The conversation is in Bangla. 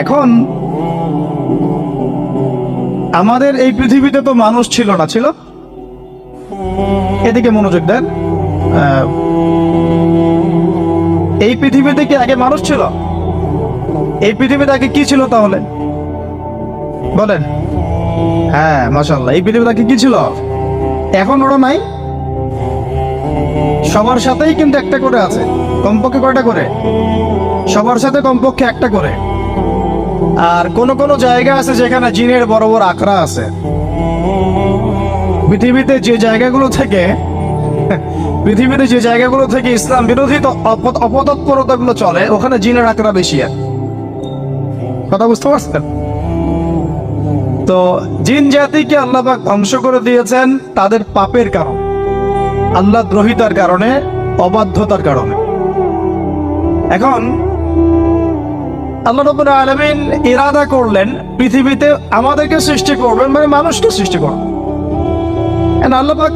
এখন আমাদের এই পৃথিবীতে তো মানুষ ছিল না, ছিল? এদিকে মনোযোগ দেন। এই পৃথিবীতে কি আগে মানুষ ছিল? এই পৃথিবীতে আগে কি ছিল তাহলে বলেন? হ্যাঁ, মাশাআল্লাহ। এই পৃথিবীতে আগে কি ছিল? এখন ওরা নাই। সবার সাথেই কিন্তু একটা করে আছে, কমপক্ষে কয়টা করে? সবার সাথে কমপক্ষে একটা করে। আর কোন কোন জায়গা আছে যেখানে জিনের বড় বড় আখড়া আছে। পৃথিবীতে যে জায়গাগুলো থেকে ইসলাম বিরোধী অপতৎপরতাগুলো চলে, ওখানে জিনের আখড়া বেশি। কথা বুঝতে পারছেন? তো জিন জাতিকে আল্লাহ পাক ধ্বংস করে দিয়েছেন তাদের পাপের কারণে, আল্লাহ দ্রোহিতার কারণে, অবাধ্যতার কারণে। এখন আল্লাহ রাব্বুল আলামিন ইরাদা করলেন পৃথিবীতে আমাদেরকে সৃষ্টি করবেন, মানে মানুষকে সৃষ্টি করবেন। আল্লাহ পাক